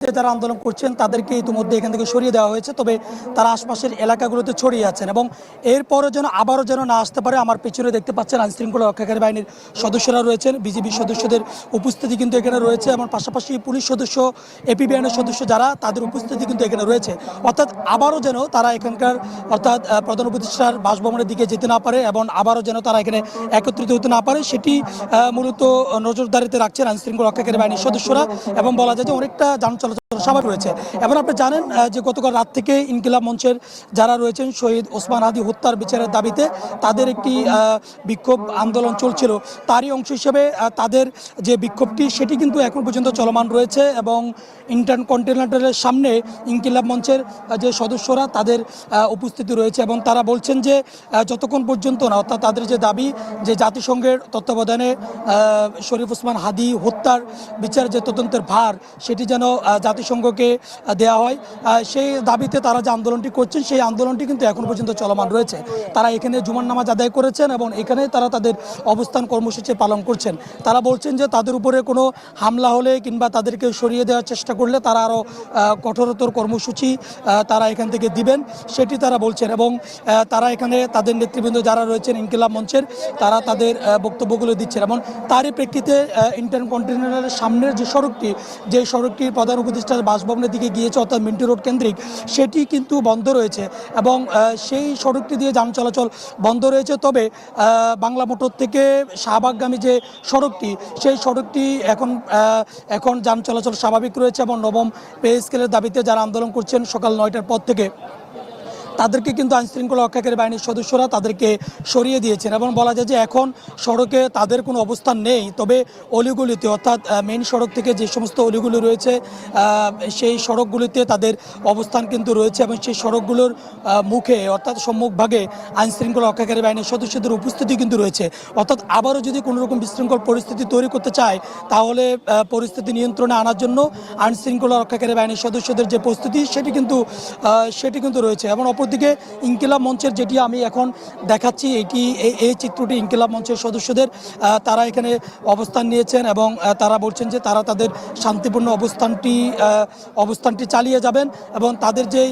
দাবিতে যারা আন্দোলন করছেন তাদেরকে ইতিমধ্যে এখান থেকে সরিয়ে দেওয়া হয়েছে, তবে তারা আশপাশের এলাকাগুলোতে ছড়িয়ে আছেন এবং এরপরে আবারও যেন না আসতে পারে। আমার পেছনে দেখতে পাচ্ছেন আইনশৃঙ্খলা রক্ষাকারী বাহিনীর সদস্যরা রয়েছেন, বিজিবি সদস্যদের উপস্থিতি কিন্তু এখানে রয়েছে, এবং পাশাপাশি পুলিশ সদস্য, এপিবিএনের সদস্য যারা, তাদের উপস্থিতি কিন্তু এখানে রয়েছে। অর্থাৎ আবারও যেন তারা এখানকার অর্থাৎ প্রধান উপদেষ্টার বাসভবনের দিকে যেতে না পারে এবং আবারও যেন তারা এখানে একত্রিত হতে না পারে, সেটি মূলত নজরদারিতে রাখছেন আইনশৃঙ্খলা রক্ষাকারী বাহিনীর সদস্যরা। এবং বলা যায় যে অনেকটা যান চলাচল স্বাভাবিক রয়েছে। এবং আপনি জানেন যে গতকাল রাত থেকে ইনকিলাব মঞ্চের যারা রয়েছেন শহীদ ওসমান হাদি হত্যার বিচারের দাবিতে তাদের একটি বিক্ষোভ আন্দোলন চলছিল, তারই অংশ হিসেবে তাদের যে বিক্ষোভটি সেটি কিন্তু এখন পর্যন্ত চলমান রয়েছে। এবং ইন্টারকন্টিনেন্টালের সামনে ইনকিলাব মঞ্চের যে সদস্যরা তাদের উপস্থিতি রয়েছে এবং তারা বলছেন যে যতক্ষণ পর্যন্ত না, অর্থাৎ তাদের যে দাবি যে জাতিসংঘের তত্ত্বাবধানে শরীফ ওসমান হাদি হত্যার বিচার যে তদন্তের ভার সেটি যেন জাতিসংঘকে দেওয়া হয়, সেই দাবিতে তারা যে আন্দোলনটি করছেন সেই আন্দোলনটি কিন্তু এখন পর্যন্ত চলমান রয়েছে। তারা এখানে জুমার নামাজ আদায় করেছেন এবং এখানে তারা তাদের অবস্থান কর্মসূচি পালন করছেন। তারা বলছেন যে তাদের উপরে কোনো হামলা হলে কিংবা তাদেরকে সরিয়ে দেওয়ার চেষ্টা করলে তারা আরও কঠোরতর কর্মসূচি তারা এখান থেকে দিবেন, সেটি তারা বলছেন। এবং তারা এখানে তাদের নেতৃবৃন্দ যারা রয়েছেন ইনকিলাব মঞ্চের, তারা তাদের বক্তব্যগুলো দিচ্ছেন। এবং তারই প্রেক্ষিতে ইন্টারকন্টিনেন্টালের সামনের যে সড়কটি প্রধান উপদেষ্টার বাসভবনের দিকে গিয়েছে, অর্থাৎ মিন্টু রোড কেন্দ্রিক, সেটি কিন্তু বন্ধ রয়েছে এবং সেই সড়কটি দিয়ে যান চলাচল বন্ধ রয়েছে। তবে বাংলা মোটর থেকে শাহবাগগামী যে সড়কটি, সেই সড়কটি এখন যান চলাচল স্বাভাবিক রয়েছে। এবং নবম পে স্কেলের দাবিতে যারা আন্দোলন করছেন সকাল 9টার পর থেকে, তাদেরকে কিন্তু আইনশৃঙ্খলা রক্ষাকারী বাহিনীর সদস্যরা তাদেরকে সরিয়ে দিয়েছেন। এবং বলা যায় যে এখন সড়কে তাদের কোনো অবস্থান নেই, তবে অলিগুলিতে, অর্থাৎ মেইন সড়ক থেকে যে সমস্ত অলিগুলি রয়েছে সেই সড়কগুলিতে তাদের অবস্থান কিন্তু রয়েছে। এবং সেই সড়কগুলোর মুখে, অর্থাৎ সম্মুখভাগে আইনশৃঙ্খলা রক্ষাকারী বাহিনীর সদস্যদের উপস্থিতি কিন্তু রয়েছে। অর্থাৎ আবারও যদি কোনো রকম বিশৃঙ্খল পরিস্থিতি তৈরি করতে চায়, তাহলে পরিস্থিতি নিয়ন্ত্রণে আনার জন্য আইনশৃঙ্খলা রক্ষাকারী বাহিনীর সদস্যদের যে প্রস্তুতি সেটি কিন্তু রয়েছে। এবং অপরদিকে ইনকিলাব মঞ্চের, যেটি আমি এখন দেখাচ্ছি, এই চিত্রটি ইনকিলাব মঞ্চের সদস্যদের, তারা এখানে অবস্থান নিয়েছেন এবং তারা বলছেন যে তারা তাদের শান্তিপূর্ণ অবস্থানটি চালিয়ে যাবেন এবং তাদের যেই